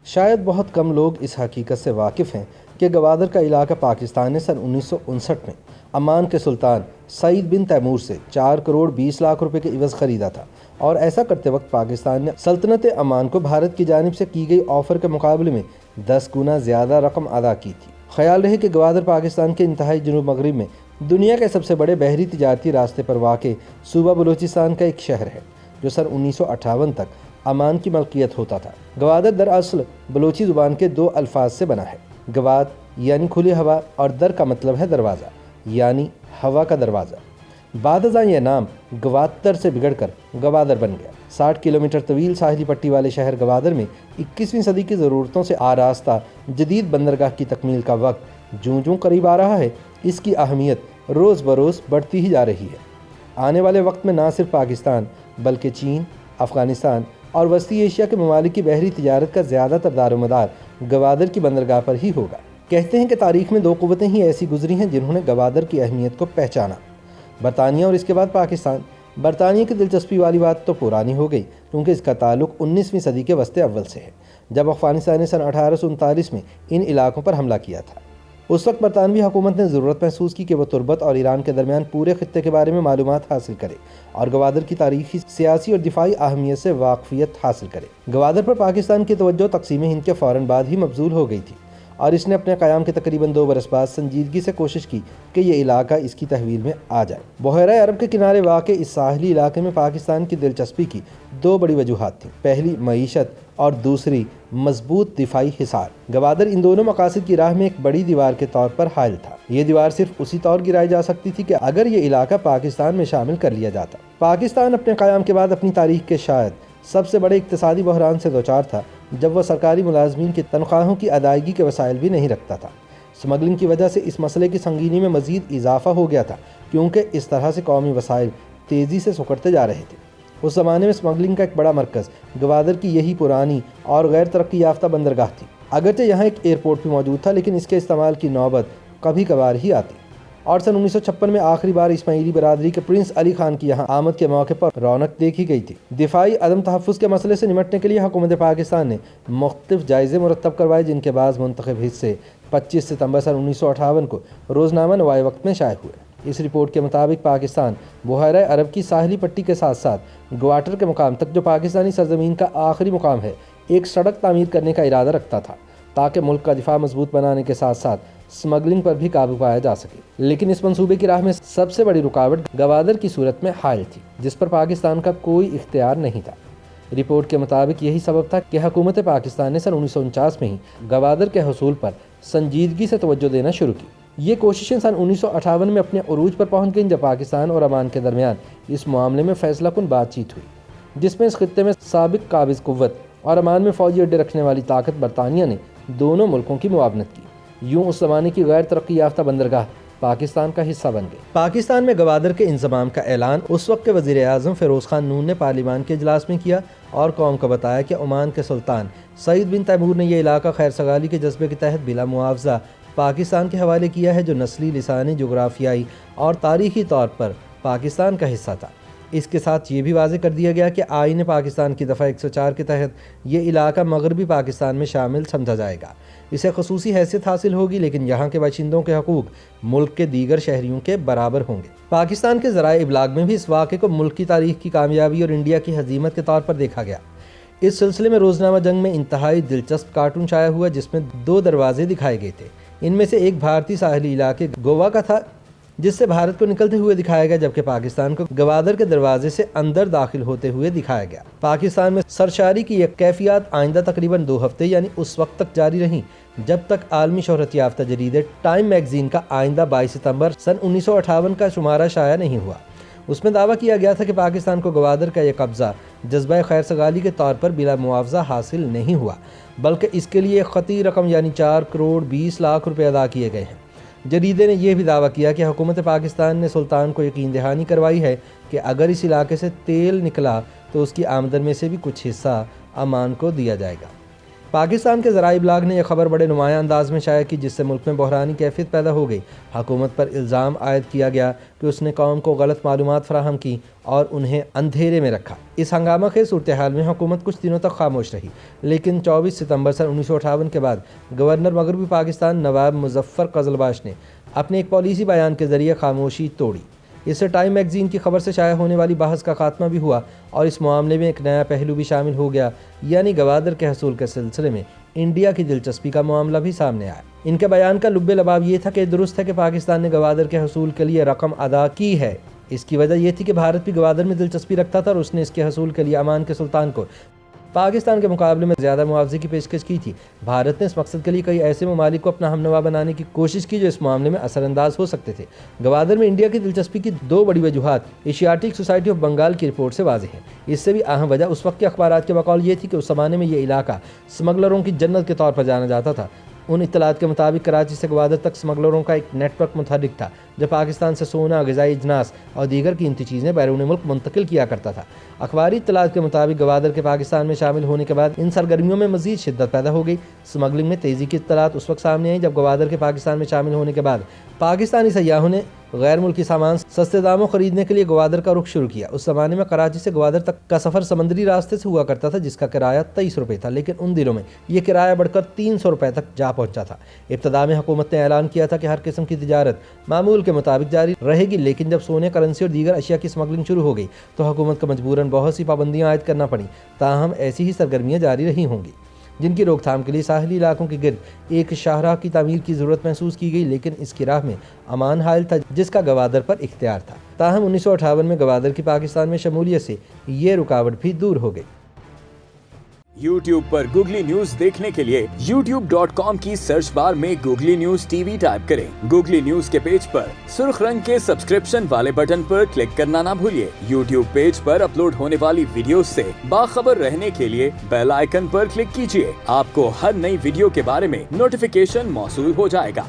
شاید بہت کم لوگ اس حقیقت سے واقف ہیں کہ گوادر کا علاقہ پاکستان نے سن 1959 میں عمان کے سلطان سعید بن تیمور سے 4 کروڑ 20 لاکھ روپے کے عوض خریدا تھا، اور ایسا کرتے وقت پاکستان نے سلطنت عمان کو بھارت کی جانب سے کی گئی آفر کے مقابلے میں 10 گنا زیادہ رقم ادا کی تھی۔ خیال رہے کہ گوادر پاکستان کے انتہائی جنوب مغرب میں دنیا کے سب سے بڑے بحری تجارتی راستے پر واقع صوبہ بلوچستان کا ایک شہر ہے، جو سن 1958 تک عمان کی ملکیت ہوتا تھا۔ گوادر دراصل بلوچی زبان کے 2 الفاظ سے بنا ہے۔ گواد یعنی کھلی ہوا اور در کا مطلب ہے دروازہ، یعنی ہوا کا دروازہ۔ بعد ازاں یہ نام گوادر سے بگڑ کر گوادر بن گیا۔ 60 کلومیٹر طویل ساحلی پٹی والے شہر گوادر میں 21ویں صدی کی ضرورتوں سے آراستہ جدید بندرگاہ کی تکمیل کا وقت جوں جوں قریب آ رہا ہے، اس کی اہمیت روز بروز بڑھتی ہی جا رہی ہے۔ آنے والے وقت میں نہ صرف پاکستان بلکہ چین، افغانستان اور وسطی ایشیا کے ممالک کی بحری تجارت کا زیادہ تر دار و مدار گوادر کی بندرگاہ پر ہی ہوگا۔ کہتے ہیں کہ تاریخ میں 2 قوتیں ہی ایسی گزری ہیں جنہوں نے گوادر کی اہمیت کو پہچانا، برطانیہ اور اس کے بعد پاکستان۔ برطانیہ کی دلچسپی والی بات تو پرانی ہو گئی، کیونکہ اس کا تعلق 19ویں صدی کے وسط اول سے ہے، جب افغانستان نے سن 1839 میں ان علاقوں پر حملہ کیا تھا۔ اس وقت برطانوی حکومت نے ضرورت محسوس کی کہ وہ تربت اور ایران کے درمیان پورے خطے کے بارے میں معلومات حاصل کرے اور گوادر کی تاریخی، سیاسی اور دفاعی اہمیت سے واقفیت حاصل کرے۔ گوادر پر پاکستان کی توجہ تقسیم ہند کے فوراً بعد ہی مبذول ہو گئی تھی، اور اس نے اپنے قیام کے تقریباً 2 برس بعد سنجیدگی سے کوشش کی کہ یہ علاقہ اس کی تحویل میں آ جائے۔ بحیرہ عرب کے کنارے واقع اس ساحلی علاقے میں پاکستان کی دلچسپی کی 2 بڑی وجوہات تھیں۔ پہلی معیشت اور دوسری مضبوط دفاعی حصار۔ گوادر ان دونوں مقاصد کی راہ میں ایک بڑی دیوار کے طور پر حائل تھا۔ یہ دیوار صرف اسی طور گرائی جا سکتی تھی کہ اگر یہ علاقہ پاکستان میں شامل کر لیا جاتا۔ پاکستان اپنے قیام کے بعد اپنی تاریخ کے شاید سب سے بڑے اقتصادی بحران سے دوچار تھا، جب وہ سرکاری ملازمین کی تنخواہوں کی ادائیگی کے وسائل بھی نہیں رکھتا تھا۔ سمگلنگ کی وجہ سے اس مسئلے کی سنگینی میں مزید اضافہ ہو گیا تھا، کیونکہ اس طرح سے قومی وسائل تیزی سے سکڑتے جا رہے تھے۔ اس زمانے میں سمگلنگ کا ایک بڑا مرکز گوادر کی یہی پرانی اور غیر ترقی یافتہ بندرگاہ تھی۔ اگرچہ یہاں ایک ایئرپورٹ بھی موجود تھا، لیکن اس کے استعمال کی نوبت کبھی کبھار ہی آتی، اور سن 1956 میں آخری بار اسماعیلی برادری کے پرنس علی خان کی یہاں آمد کے موقع پر رونق دیکھی گئی تھی۔ دفاعی عدم تحفظ کے مسئلے سے نمٹنے کے لیے حکومت پاکستان نے مختلف جائزے مرتب کروائے، جن کے بعض منتخب حصے 25 ستمبر سن 1958 کو روزنامہ نوائے وقت میں شائع ہوئے۔ اس رپورٹ کے مطابق پاکستان بحیرہ عرب کی ساحلی پٹی کے ساتھ ساتھ گوارٹر کے مقام تک، جو پاکستانی سرزمین کا آخری مقام ہے، ایک سڑک تعمیر کرنے کا ارادہ رکھتا تھا، تاکہ ملک کا دفاع مضبوط بنانے کے ساتھ ساتھ سمگلنگ پر بھی قابو پایا جا سکے۔ لیکن اس منصوبے کی راہ میں سب سے بڑی رکاوٹ گوادر کی صورت میں حائل تھی، جس پر پاکستان کا کوئی اختیار نہیں تھا۔ رپورٹ کے مطابق یہی سبب تھا کہ حکومت پاکستان نے سن 1949 میں ہی گوادر کے حصول پر سنجیدگی سے توجہ دینا شروع کی۔ یہ کوششیں سن 1958 میں اپنے عروج پر پہنچ گئیں، جب پاکستان اور عمان کے درمیان اس معاملے میں فیصلہ کن بات چیت ہوئی، جس میں اس خطے میں سابق قابض قوت اور عمان میں فوجی اڈے رکھنے والی طاقت برطانیہ نے دونوں ملکوں کی معاونت کی۔ یوں اس زمانے کی غیر ترقی یافتہ بندرگاہ پاکستان کا حصہ بن گئی۔ پاکستان میں گوادر کے انضمام کا اعلان اس وقت کے وزیر اعظم فیروز خان نون نے پارلیمان کے اجلاس میں کیا، اور قوم کو بتایا کہ عمان کے سلطان سعید بن تیمور نے یہ علاقہ خیر سگالی کے جذبے کے تحت بلا معاوضہ پاکستان کے حوالے کیا ہے، جو نسلی، لسانی، جغرافیائی اور تاریخی طور پر پاکستان کا حصہ تھا۔ اس کے ساتھ یہ بھی واضح کر دیا گیا کہ آئین پاکستان کی دفعہ 104 کے تحت یہ علاقہ مغربی پاکستان میں شامل سمجھا جائے گا۔ اسے خصوصی حیثیت حاصل ہوگی، لیکن یہاں کے باشندوں کے حقوق ملک کے دیگر شہریوں کے برابر ہوں گے۔ پاکستان کے ذرائع ابلاغ میں بھی اس واقعے کو ملک کی تاریخ کی کامیابی اور انڈیا کی ہزیمت کے طور پر دیکھا گیا۔ اس سلسلے میں روزنامہ جنگ میں انتہائی دلچسپ کارٹون شائع ہوا، جس میں 2 دروازے دکھائے گئے تھے۔ ان میں سے ایک بھارتی ساحلی علاقے گوا کا تھا، جس سے بھارت کو نکلتے ہوئے دکھایا گیا، جبکہ پاکستان کو گوادر کے دروازے سے اندر داخل ہوتے ہوئے دکھایا گیا۔ پاکستان میں سرشاری کی یہ کیفیات آئندہ تقریباً 2 ہفتے یعنی اس وقت تک جاری رہیں، جب تک عالمی شہرت یافتہ جریدے ٹائم میگزین کا آئندہ 22 ستمبر سن 1958 کا شمارہ شائع نہیں ہوا۔ اس میں دعویٰ کیا گیا تھا کہ پاکستان کو گوادر کا یہ قبضہ جذبہ خیر سگالی کے طور پر بلا معاوضہ حاصل نہیں ہوا، بلکہ اس کے لیے ایک خطی رقم یعنی 4 کروڑ 20 لاکھ روپے ادا کیے گئے ہیں۔ جریدے نے یہ بھی دعویٰ کیا کہ حکومت پاکستان نے سلطان کو یقین دہانی کروائی ہے کہ اگر اس علاقے سے تیل نکلا تو اس کی آمدن میں سے بھی کچھ حصہ عمان کو دیا جائے گا۔ پاکستان کے ذرائع ابلاغ نے یہ خبر بڑے نمایاں انداز میں شائع کی، جس سے ملک میں بحرانی کیفیت پیدا ہو گئی۔ حکومت پر الزام عائد کیا گیا کہ اس نے قوم کو غلط معلومات فراہم کی اور انہیں اندھیرے میں رکھا۔ اس ہنگامہ خیز صورتحال میں حکومت کچھ دنوں تک خاموش رہی، لیکن 24 ستمبر سن 1958 کے بعد گورنر مغربی پاکستان نواب مظفر قزلباش نے اپنے ایک پالیسی بیان کے ذریعے خاموشی توڑی۔ اس سے ٹائم میگزین کی خبر سے شائع ہونے والی بحث کا خاتمہ بھی ہوا اور اس معاملے میں ایک نیا پہلو بھی شامل ہو گیا، یعنی گوادر کے حصول کے سلسلے میں انڈیا کی دلچسپی کا معاملہ بھی سامنے آیا۔ ان کے بیان کا لب لباب یہ تھا کہ درست ہے کہ پاکستان نے گوادر کے حصول کے لیے رقم ادا کی ہے۔ اس کی وجہ یہ تھی کہ بھارت بھی گوادر میں دلچسپی رکھتا تھا اور اس نے اس کے حصول کے لیے امان کے سلطان کو پاکستان کے مقابلے میں زیادہ معاوضے کی پیشکش کی تھی۔ بھارت نے اس مقصد کے لیے کئی ایسے ممالک کو اپنا ہمنوا بنانے کی کوشش کی جو اس معاملے میں اثر انداز ہو سکتے تھے۔ گوادر میں انڈیا کی دلچسپی کی دو بڑی وجوہات ایشیاٹک سوسائٹی آف بنگال کی رپورٹ سے واضح ہیں۔ اس سے بھی اہم وجہ اس وقت کے اخبارات کے بقول یہ تھی کہ اس زمانے میں یہ علاقہ سمگلروں کی جنت کے طور پر جانا جاتا تھا۔ ان اطلاعات کے مطابق کراچی سے گوادر تک سمگلروں کا ایک نیٹ ورک متحرک تھا جو پاکستان سے سونا، غذائی اجناس اور دیگر قیمتی چیزیں بیرون ملک منتقل کیا کرتا تھا۔ اخباری اطلاعات کے مطابق گوادر کے پاکستان میں شامل ہونے کے بعد ان سرگرمیوں میں مزید شدت پیدا ہو گئی۔ سمگلنگ میں تیزی کی اطلاعات اس وقت سامنے آئیں جب گوادر کے پاکستان میں شامل ہونے کے بعد پاکستانی سیاحوں نے غیر ملکی سامان سستے داموں خریدنے کے لیے گوادر کا رخ شروع کیا۔ اس زمانے میں کراچی سے گوادر تک کا سفر سمندری راستے سے ہوا کرتا تھا جس کا کرایہ 23 روپے تھا، لیکن ان دنوں میں یہ کرایہ بڑھ کر 300 روپے تک جا پہنچا تھا۔ ابتدا میں حکومت نے اعلان کیا تھا کہ ہر قسم کی تجارت معمول کے مطابق جاری رہے گی، لیکن جب سونے، کرنسی اور دیگر اشیاء کی سمگلنگ شروع ہو گئی تو حکومت کو مجبوراً بہت سی پابندیاں عائد کرنا پڑیں۔ تاہم ایسی ہی سرگرمیاں جاری رہی ہوں گی جن کی روک تھام کے لیے ساحلی علاقوں کے گرد ایک شاہراہ کی تعمیر کی ضرورت محسوس کی گئی، لیکن اس کی راہ میں امان حائل تھا جس کا گوادر پر اختیار تھا۔ تاہم 1958 میں گوادر کی پاکستان میں شمولیت سے یہ رکاوٹ بھی دور ہو گئی۔ یوٹیوب پر گوگلی نیوز دیکھنے کے لیے youtube.com کی سرچ بار میں googly news T V type کریں۔ گوگلی نیوز کے پیج پر سرخ رنگ کے سبسکرپشن والے بٹن پر کلک کرنا نہ بھولیے۔ یوٹیوب پیج پر اپلوڈ ہونے والی ویڈیوز سے باخبر رہنے کے لیے بیل آئیکن پر کلک کیجیے۔ آپ کو ہر نئی ویڈیو کے بارے میں نوٹیفیکیشن موصول ہو جائے گا۔